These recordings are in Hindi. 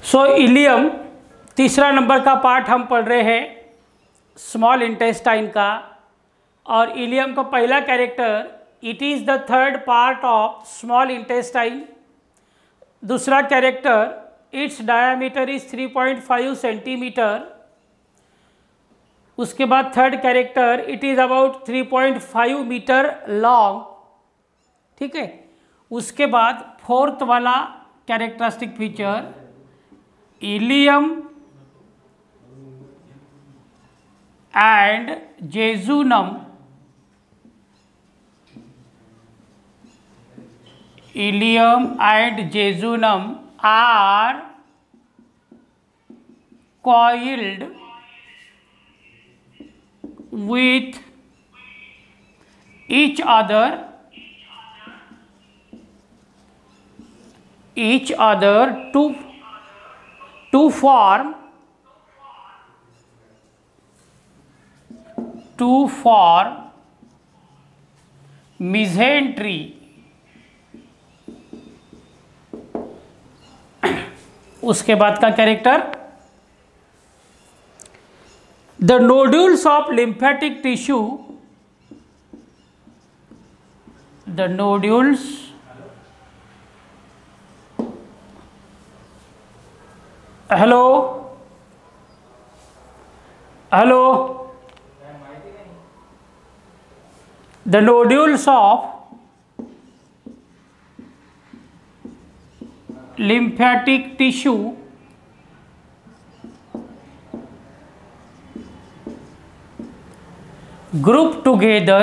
सो इलियम तीसरा नंबर का पार्ट हम पढ़ रहे हैं स्मॉल इंटेस्टाइन का। और इलियम का पहला character, it is the third part of small intestine. दूसरा character, it's diameter is 3.5 centimetre. उसके बाद third character, it is about 3.5 metre long. ठीक है। उसके बाद फोर्थ वाला characteristic feature, ileum and jejunum are coiled with each other to form mesentery। उसके बाद का character, the nodules of lymphatic tissue, the nodules hello hello the nodules of lymphatic tissue group together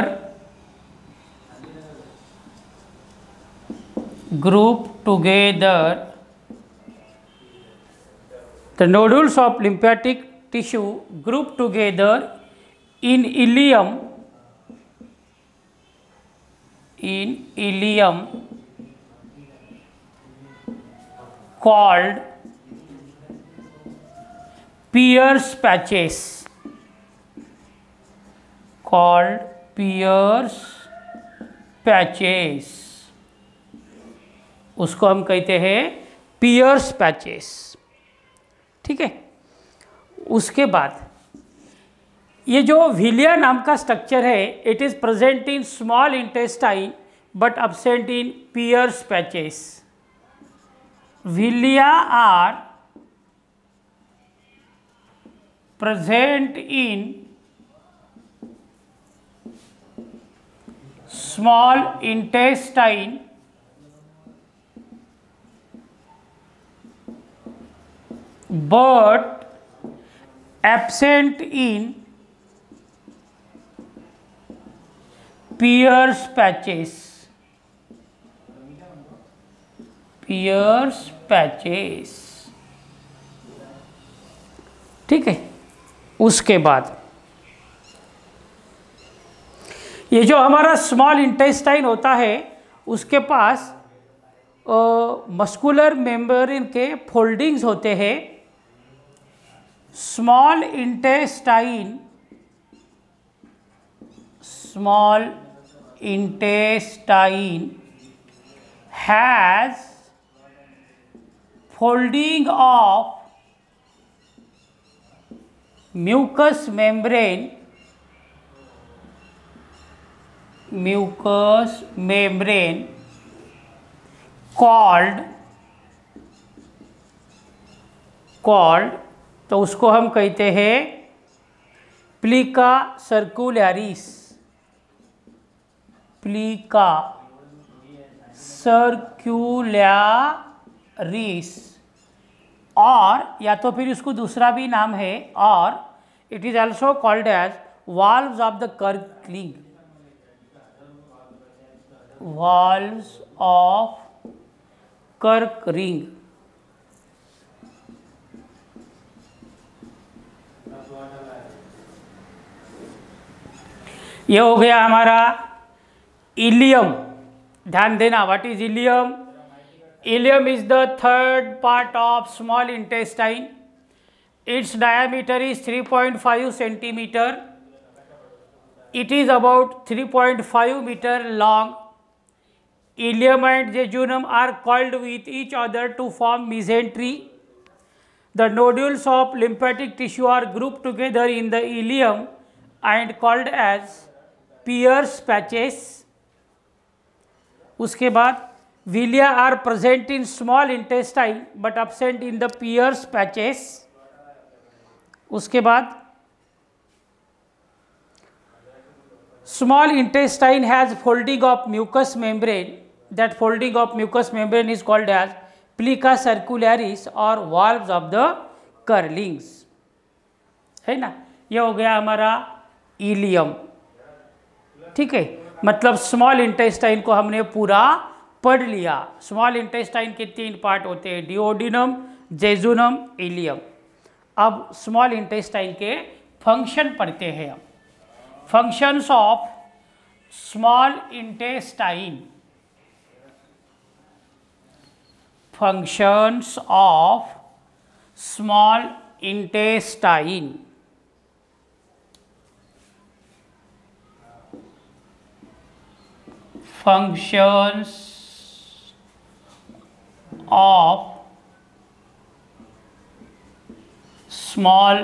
the nodules of lymphatic tissue group together in ileum called Pierce patches, उसको हम कहते हैं पियर्स पैचेस। ठीक है। उसके बाद ये जो विलिया नाम का स्ट्रक्चर है, it is present in small intestine but absent in Pierce patches। Villia are present in small intestine but absent in Pierce patches। ठीक है। उसके बाद ये जो हमारा स्मॉल इंटेस्टाइन होता है, उसके पास मस्कुलर मेम्ब्रेन के फोल्डिंग्स होते हैं। Small intestine has folding of mucous membrane called तो उसको हम कहते हैं प्लीका सर्कुलरिस। और या तो फिर उसको दूसरा भी नाम है, और it is also called as valves of the Kerckring. ये हो गया हमारा इलियम। ध्यान देना, what is ileum? Ileum is the third part of small intestine. Its diameter is 3.5 centimeter. It is about 3.5 meter long. Ileum and jejunum are coiled with each other to form mesentery. The nodules of lymphatic tissue are grouped together in the ileum and called as Peyer's patches. उसके बाद villi are present in small intestine but absent in the Peyer's patches. उसके बाद small intestine has folding of mucous membrane. That folding of mucous membrane is called as plica circularis or valves of the Curlings. है ना, ये हो गया हमारा इलियम. ठीक है, मतलब स्मॉल इंटेस्टाइन को हमने पूरा पढ़ लिया. स्मॉल इंटेस्टाइन के 3 पार्ट होते हैं, डिओडिनम, जेजुनम, इलियम. अब स्मॉल इंटेस्टाइन के फंक्शन पढ़ते हैं हम. Functions of small intestine. Functions of small intestine. Functions of small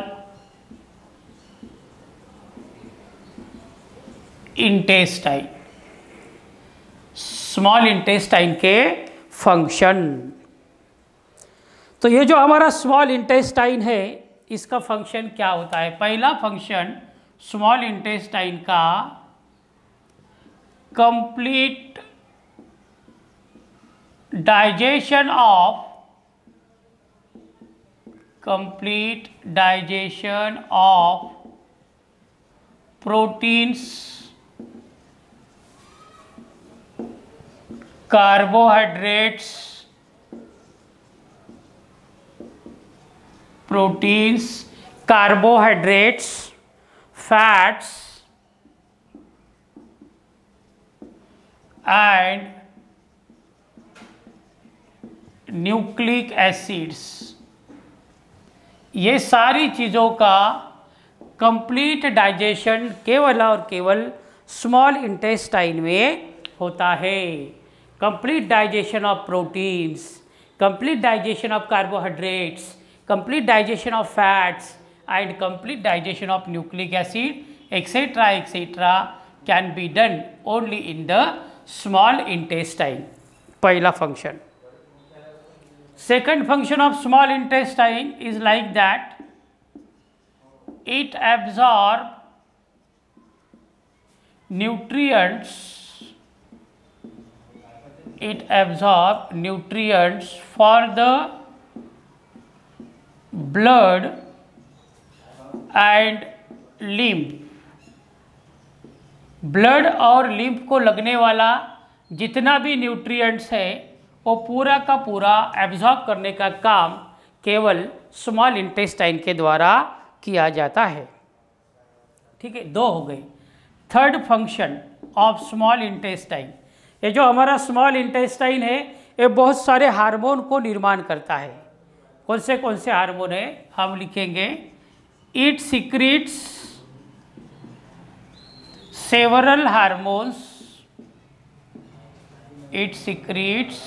intestine. Small intestine के फंक्शन. तो ये जो हमारा स्मॉल इंटेस्टाइन है, इसका फंक्शन क्या होता है? पहला फंक्शन स्मॉल इंटेस्टाइन का complete digestion of proteins, carbohydrates, fats and nucleic acids. ये सारी चीज़ों का कंप्लीट डाइजेशन केवल और केवल स्मॉल इंटेस्टाइन में होता है. Complete digestion of proteins, complete digestion of carbohydrates, complete digestion of fats and complete digestion of nucleic acid etcetera can be done only in the small intestine. पहला function. Second function of small intestine is like that it absorb nutrients for the blood and lymph. Blood और लिम्फ को लगने वाला जितना भी न्यूट्रिएंट्स है वो पूरा का पूरा एब्जॉर्ब करने का काम केवल स्मॉल इंटेस्टाइन के द्वारा किया जाता है. ठीक है, 2 हो गई. Third function of small intestine. ये जो हमारा स्मॉल इंटेस्टाइन है ये बहुत सारे हार्मोन को निर्माण करता है. कौन से हार्मोन है हम लिखेंगे. It secretes several hormones. It secretes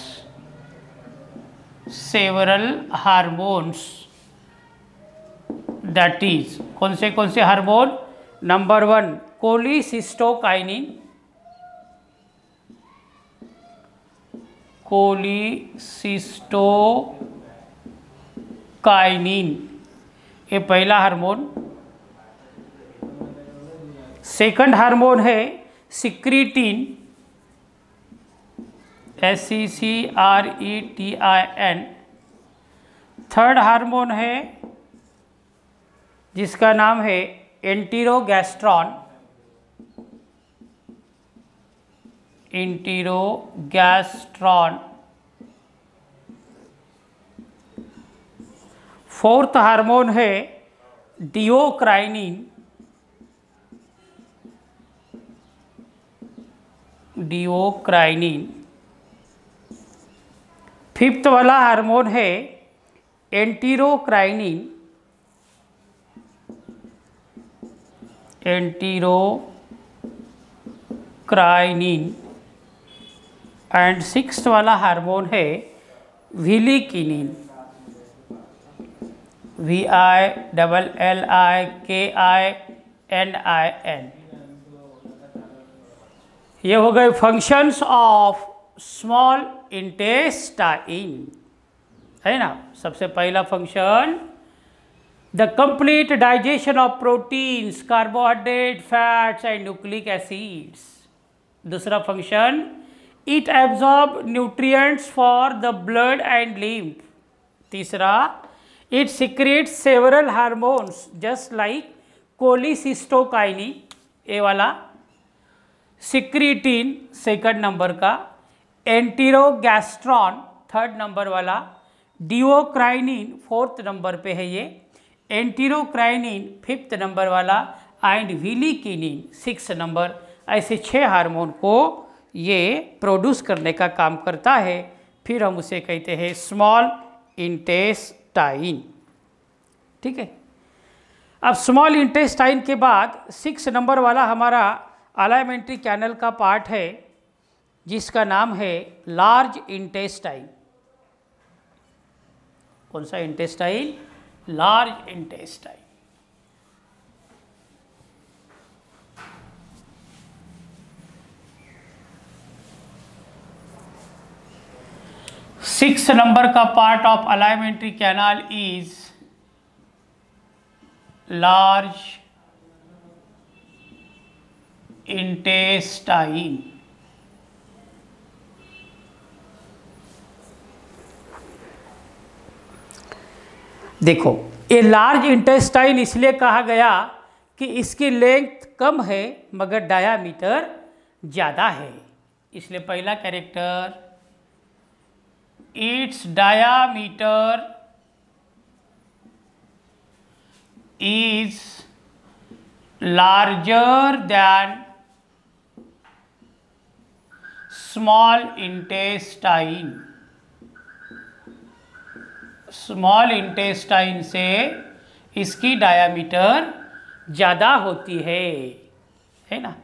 several hormones. That is, कौन से हार्मोन? Number 1 cholecystokinin. ये पहला हार्मोन. सेकंड हार्मोन है सिक्रीटिन, SECRETIN. थर्ड हार्मोन है जिसका नाम है एंटीरोगैस्ट्रॉन. फोर्थ हार्मोन है डिओक्राइनिन. फिफ्थ वाला हार्मोन है एंटीरोक्राइनिन. एंड सिक्स्थ वाला हार्मोन है विलिकिनिन. VILLIKININ। ये हो गए फंक्शंस ऑफ स्मॉल इंटेस्टाइन, है ना। सबसे पहला function the complete digestion of proteins, carbohydrate, fats and nucleic acids. दूसरा function it absorb nutrients for the blood and lymph. तीसरा it secretes several hormones just like cholecystokinin, ए वाला, सिक्रीटिन सेकंड नंबर का, एंटीरोगैस्ट्रॉन थर्ड नंबर वाला, डिओक्राइनिन फोर्थ नंबर पे है ये, एंटीरोक्राइनिन फिफ्थ नंबर वाला एंड विलिकिनिन सिक्स नंबर। ऐसे 6 हार्मोन को ये प्रोड्यूस करने का काम करता है। फिर हम उसे कहते हैं स्मॉल इंटेस्टाइन। ठीक है। अब स्मॉल इंटेस्टाइन के बाद 6 नंबर वाला हमारा अलाइमेंट्री कैनल का पार्ट है, जिसका नाम है लार्ज इंटेस्टाइन। कौन सा intestine? Large intestine. Six number का part of alimentary canal is large intestine. देखो, ये लार्ज इंटेस्टाइन इसलिए कहा गया कि इसकी लेंथ कम है मगर डायामीटर ज़्यादा है, इसलिए पहला character it's diameter is larger than small intestine. Small intestine से इसकी डायामीटर ज़्यादा होती है ना।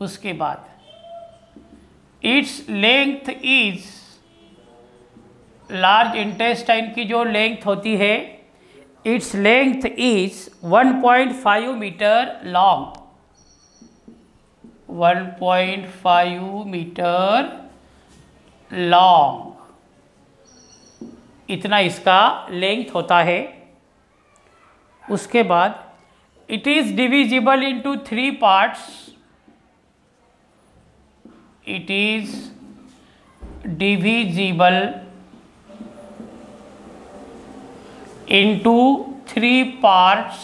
उसके बाद its length is, large intestine की जो लेंथ होती है, its length is 1.5 metre long, 1.5 metre long, इतना इसका लेंथ होता है। उसके बाद it is divisible into 3 parts. It is divisible into 3 parts.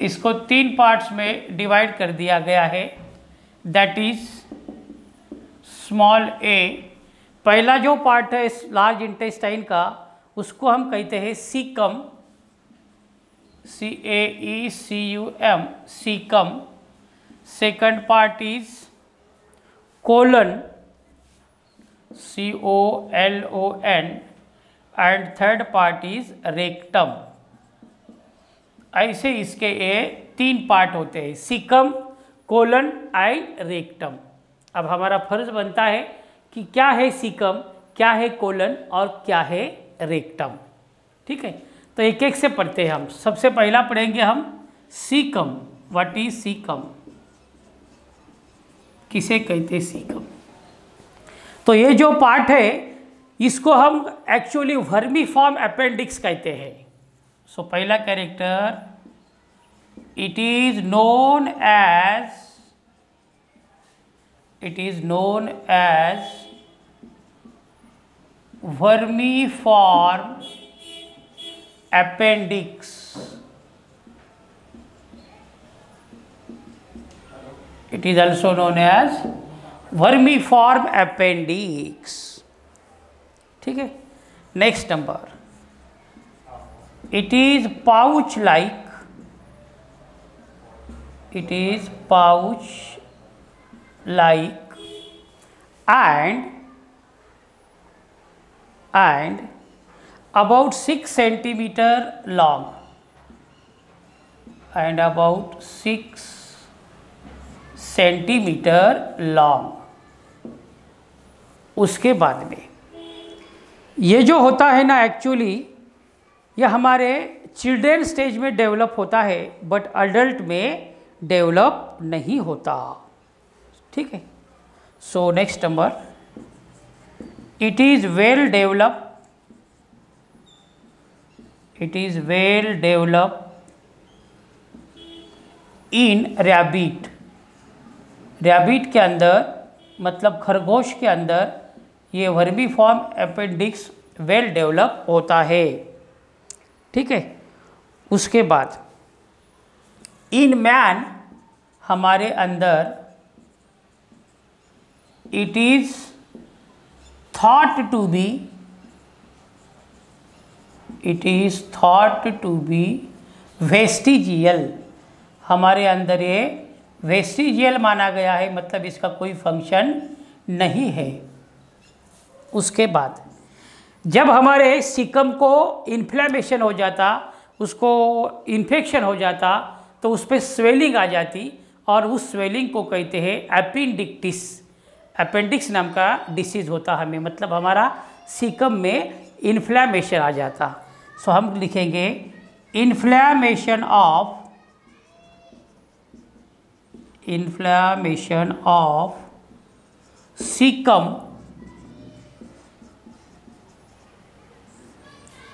इसको 3 पार्ट्स में डिवाइड कर दिया गया है, दैट इज स्मॉल ए। पहला जो पार्ट है लार्ज इंटेस्टाइन का, उसको हम कहते हैं caecum, CAECUM, caecum. Second part is colon, COLON, and third part is rectum. ऐसे इसके ये 3 पार्ट होते हैं, सीकम, कोलन एंड रेक्टम। अब हमारा फर्ज बनता है कि क्या है सीकम, क्या है कोलन और क्या है रेक्टम। ठीक है, तो एक एक से पढ़ते हैं हम। सबसे पहला पढ़ेंगे हम सीकम। What is caecum? किसे कहते हैं सीकम? तो ये जो पार्ट है इसको हम एक्चुअली वर्मीफॉर्म अपेंडिक्स कहते हैं। सो पहला character, it is known as vermiform appendix. It is also known as vermiform appendix। ठीक है। Next number, it is pouch like, it is pouch like and about 6 centimeter long and about 6 centimeter long। उसके बाद में ये जो होता है ना, एक्चुअली यह हमारे चिल्ड्रेन स्टेज में डेवलप होता है बट अडल्ट में डेवलप नहीं होता। ठीक है। सो next number, it is well develop, it is well develop in rabbit. Rabbit के अंदर मतलब खरगोश के अंदर ये वर्मीफॉर्म अपेंडिक्स वेल डेवलप होता है। ठीक है। उसके बाद इन मैन हमारे अंदर it is thought to be, it is thought to be vestigial. हमारे अंदर ये वेस्टिजियल माना गया है, मतलब इसका कोई फंक्शन नहीं है। उसके बाद जब हमारे सिकम को इन्फ्लेमेशन हो जाता, उसको इन्फेक्शन हो जाता, तो उस पर स्वेलिंग आ जाती और उस स्वेलिंग को कहते हैं अपेंडिक्टिस। अपेंडिक्स नाम का डिसीज़ होता हमें, मतलब हमारा सिकम में इन्फ्लेमेशन आ जाता। सो हम लिखेंगे inflammation of, inflammation of caecum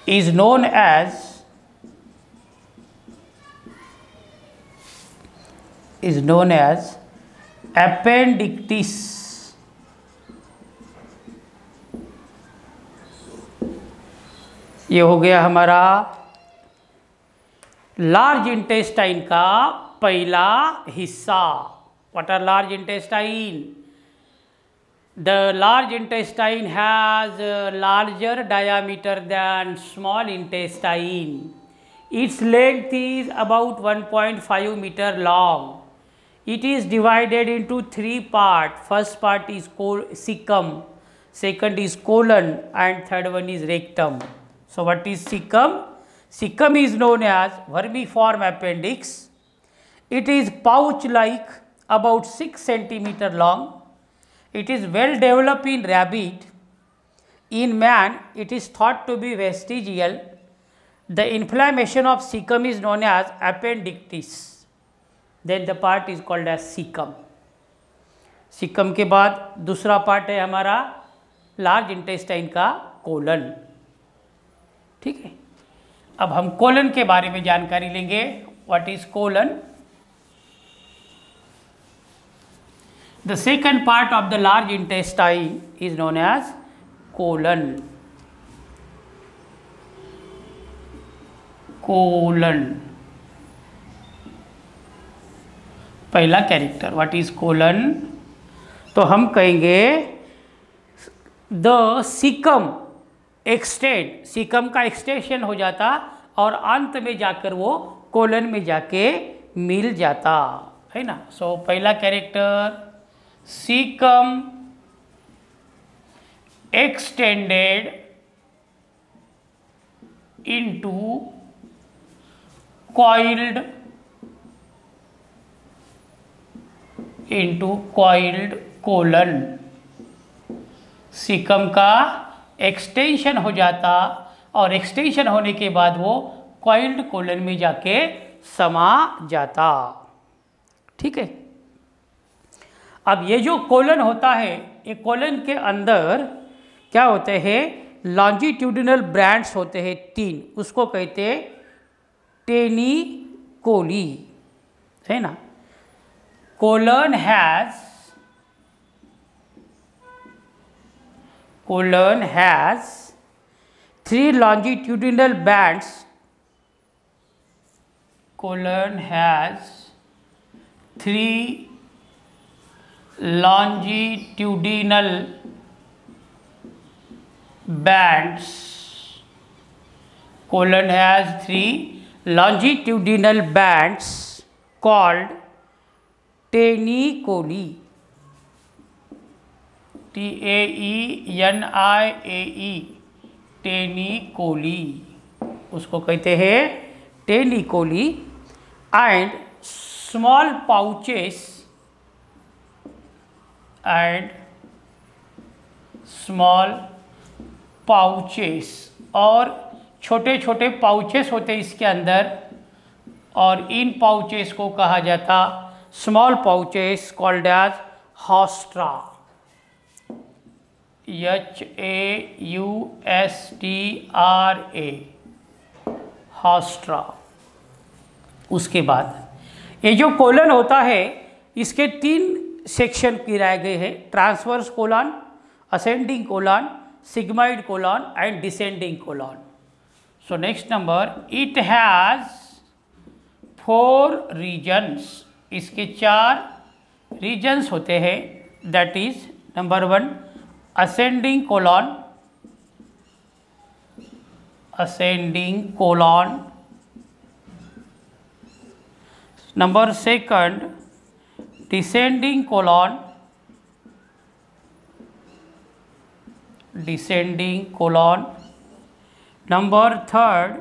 is known as, is known as appendicitis। ये हो गया हमारा लार्ज इंटेस्टाइन का पहला हिस्सा। What are large intestine? The large intestine has a larger diameter than small intestine. Its length is about 1.5 meter long. It is divided into 3 parts. First part is cecum, second is colon, and third one is rectum. So what is cecum? Cecum is known as vermiform appendix. It is pouch-like, about 6 centimeter long. It is well developed in rabbit. In man, it is thought to be vestigial. The inflammation of cecum is known as appendicitis. Then the part is called as cecum. Cecum के बाद दूसरा पार्ट है हमारा लार्ज इंटेस्टाइन का कोलन। ठीक है। अब हम कोलन के बारे में जानकारी लेंगे। What is colon? The second part of the large intestine is known as colon. Colon. पहला कैरेक्टर, व्हाट इज कोलन? तो हम कहेंगे द सिकम एक्सटेंड, सिकम का एक्सटेंशन हो जाता और अंत में जाकर वो कोलन में जाके मिल जाता है ना। सो पहला character cecum extended into coiled colon। Caecum का एक्सटेंशन हो जाता और एक्सटेंशन होने के बाद वो कॉइल्ड कोलन में जाके समा जाता। ठीक है। अब ये जो कोलन होता है, ये कोलन के अंदर क्या होते हैं? लॉन्जिट्यूडिनल ब्रांड्स होते हैं 3, उसको कहते हैं टेनिकोली, है ना। Colon has 3 longitudinal bands. Colon has 3 longitudinal bands. Colon has 3 longitudinal bands called taenia coli, TAENIAE, taenia coli, उसको कहते हैं taenia coli. And small pouches, and small pouches और छोटे छोटे पाउचेस होते हैं इसके अंदर, और इन पाउचेस को कहा जाता small pouches called as haustra, HAUSTRA, haustra. उसके बाद ये जो कोलन होता है इसके 3 सेक्शन गिराए गए हैं, transverse colon, ascending colon, sigmoid colon and descending colon. So next number, it has 4 regions, इसके 4 रीजन्स होते हैं, that is number 1 ascending colon, ascending colon, number 2 descending colon, descending colon, number 3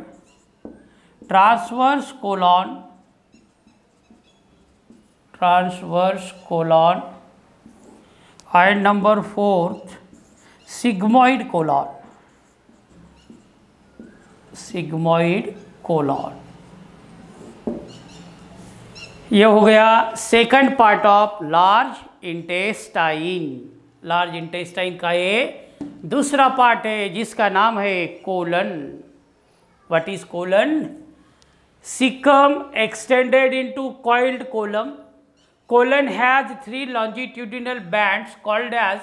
transverse colon, transverse colon, and number 4 sigmoid colon, sigmoid colon। ये हो गया second part of large intestine. Large intestine का ये दूसरा पार्ट है जिसका नाम है colon. What is colon? Caecum extended into coiled column. Colon has 3 longitudinal bands called as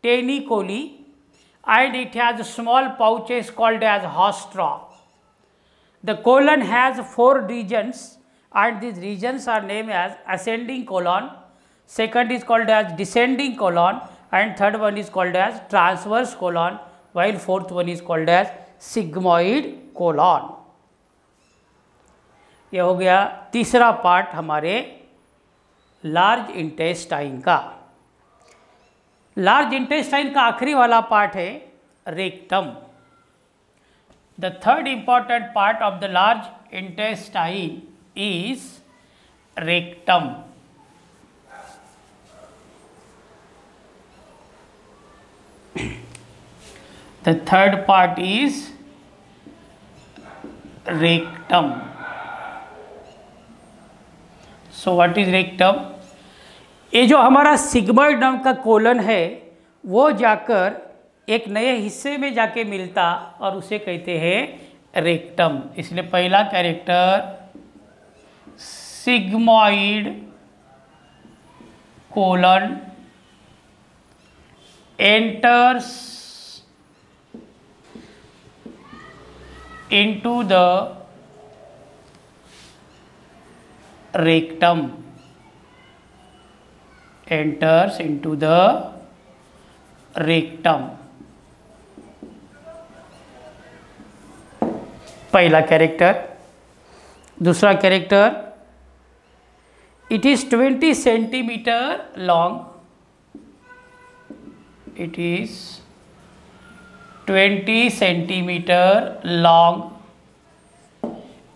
tenicoli and it has small pouches called as haustra. The colon has 4 regions and these regions are named as ascending colon, second is called as descending colon, and third one is called as transverse colon, while fourth one is called as sigmoid colon। यह हो गया तीसरा पार्ट हमारे लार्ज इंटेस्टाइन का। लार्ज इंटेस्टाइन का आखिरी वाला पार्ट है rectum. The third important part of the large intestine is rectum। The third part is rectum। So what is rectum? ये जो हमारा सिग्मॉइड नाम का कोलन है वो जाकर एक नए हिस्से में जाके मिलता और उसे कहते हैं रेक्टम। इसलिए पहला character sigmoid colon enters into the rectum, enters into the rectum। पहला कैरेक्टर। दूसरा character, it is 20 centimeter long, it is 20 centimeter long,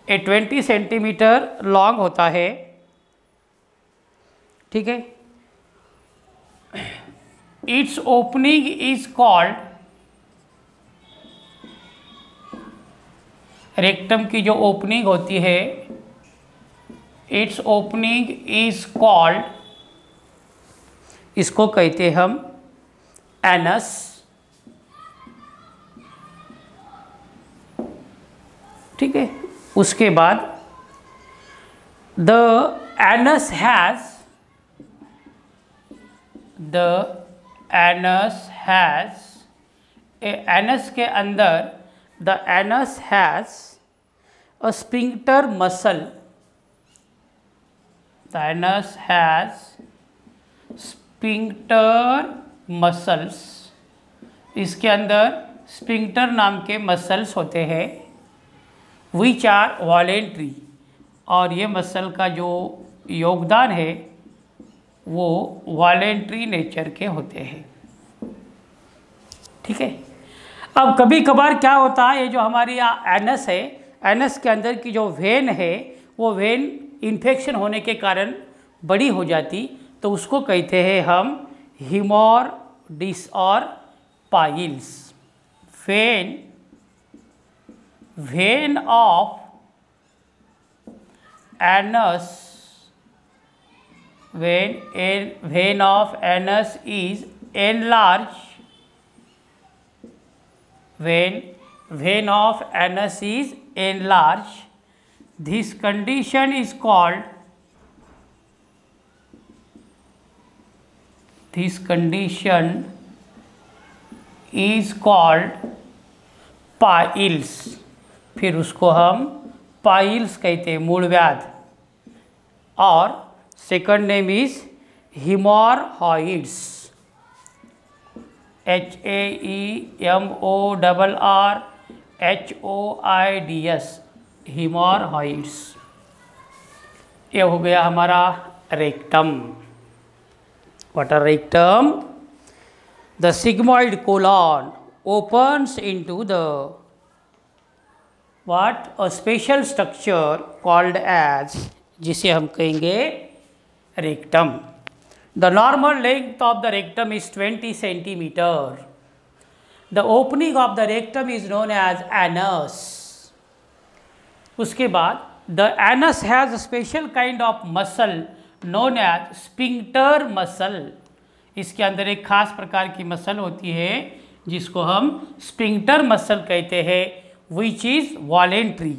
ये 20 सेंटीमीटर लॉन्ग होता है, ठीक है। It's opening is called, rectum की जो ओपनिंग होती है इट्स ओपनिंग इज कॉल्ड, इसको कहते हम एनस। ठीक है। उसके बाद the anus has, the anus has, anus के अंदर the anus has a sphincter muscle, the anus has sphincter muscles, इसके अंदर स्फिंक्टर नाम के मसल्स होते हैं which are voluntary, और ये मसल का जो योगदान है वो वॉलेंट्री नेचर के होते हैं। ठीक है। अब कभी कभार क्या होता है, ये जो हमारी एनस है, एनस के अंदर की जो वेन है वो वेन इन्फेक्शन होने के कारण बड़ी हो जाती, तो उसको कहते हैं हम हीमोरडिस और piles. When vein of anus, when a vein of anus is enlarged, when vein of anus is enlarged, this condition is called, this condition is called piles. फिर उसको हम पाइल्स कहते हैं, मूलव्याध। और second name is haemorrhoids, HAEMORRHOIDS, haemorrhoids. ये हो गया हमारा rectum. What are rectum? The sigmoid colon opens into the what a special structure called as, जिसे हम कहेंगे rectum. The normal length of the rectum is 20 centimeter. The opening of the rectum is known as anus. उसके बाद the anus has a special kind of muscle known as sphincter muscle. इसके अंदर एक खास प्रकार की मसल होती है जिसको हम स्पिंक्टर मसल कहते हैं, विच इज़ वॉलेंट्री,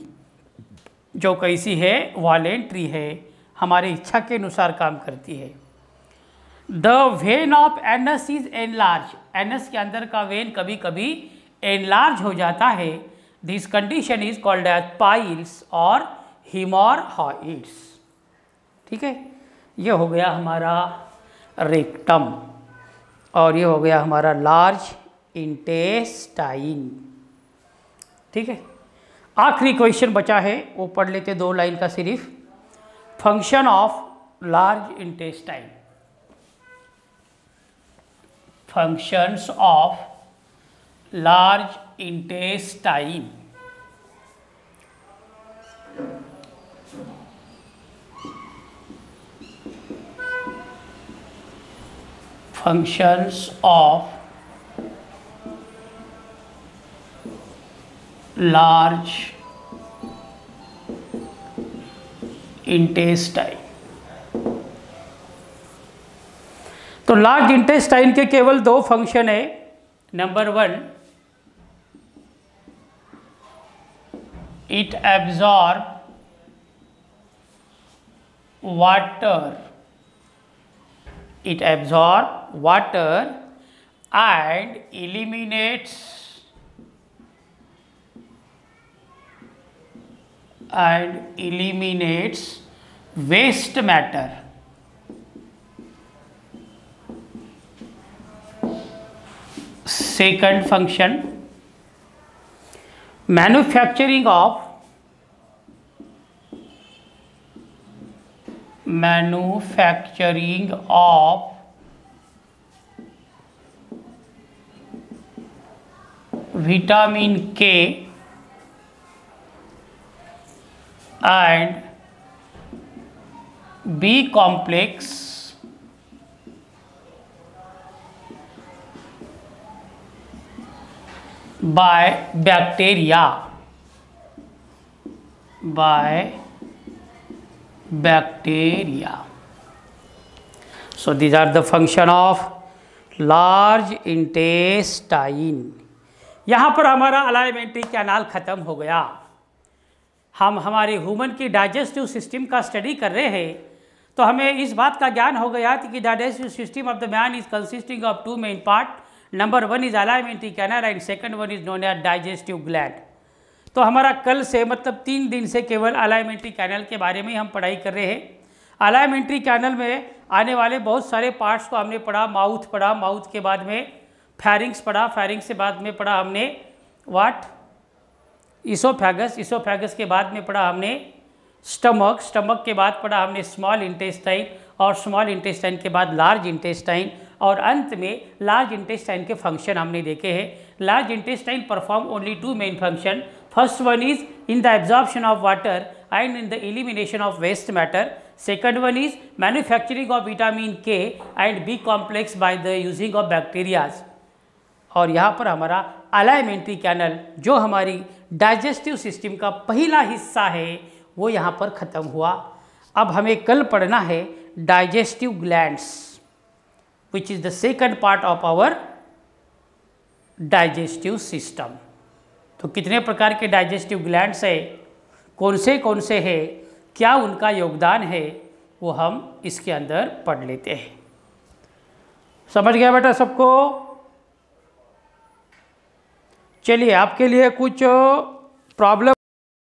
जो कैसी है? वॉलेंट्री है, हमारे इच्छा के अनुसार काम करती है। The when of anus is enlarge, anus के अंदर का वेन कभी कभी एनलार्ज हो जाता है। This condition is called as piles और हिमोरहॉइड्स। ठीक है, ये हो गया हमारा रेक्टम और ये हो गया हमारा लार्ज इंटेस्टाइन। ठीक है, आखिरी क्वेश्चन बचा है, वो पढ़ लेते 2 लाइन का सिर्फ। Function of large intestine, functions of large intestine. Functions of large intestine. तो लार्ज इंटेस्टाइन के केवल 2 फंक्शन है। Number 1, it absorb water, it absorbs water and eliminates waste matter. Second function, manufacturing of vitamin K and B complex by bacteria, So these are the function of large intestine. यहाँ पर हमारा अलाइमेंट्री कैनाल ख़त्म हो गया। हम हमारे ह्यूमन की डाइजेस्टिव सिस्टम का स्टडी कर रहे हैं, तो हमें इस बात का ज्ञान हो गया कि digestive system of the man is consisting of 2 main part. Number 1 is alimentary canal and second 1 is known as digestive gland. तो हमारा कल से मतलब 3 दिन से केवल अलाइमेंट्री कैनाल के बारे में हम पढ़ाई कर रहे हैं। अलाइमेंट्री कैनाल में आने वाले बहुत सारे पार्ट्स को हमने पढ़ा। माउथ पढ़ा, माउथ के बाद में फैरिंग्स पढ़ा, फैरिंग्स से बाद में पढ़ा हमने व्हाट इसोफेगस, इसोफेगस के बाद में पढ़ा हमने स्टमक, स्टमक के बाद पढ़ा हमने स्मॉल इंटेस्टाइन और स्मॉल इंटेस्टाइन के बाद लार्ज इंटेस्टाइन और अंत में लार्ज इंटेस्टाइन के फंक्शन हमने देखे हैं। Large intestine perform only 2 main function. First one is in the absorption of water and in the elimination of waste matter. Second one is manufacturing of vitamin K and B complex by the using of bacteria. और यहाँ पर हमारा अलाइमेंट्री कैनल जो हमारी डाइजेस्टिव सिस्टम का पहला हिस्सा है वो यहाँ पर ख़त्म हुआ। अब हमें कल पढ़ना है digestive glands, which is the second part of our digestive system. तो कितने प्रकार के डाइजेस्टिव ग्लैंड्स है, कौन से है, क्या उनका योगदान है, वो हम इसके अंदर पढ़ लेते हैं। समझ गया बेटा सबको? चलिए आपके लिए कुछ प्रॉब्लम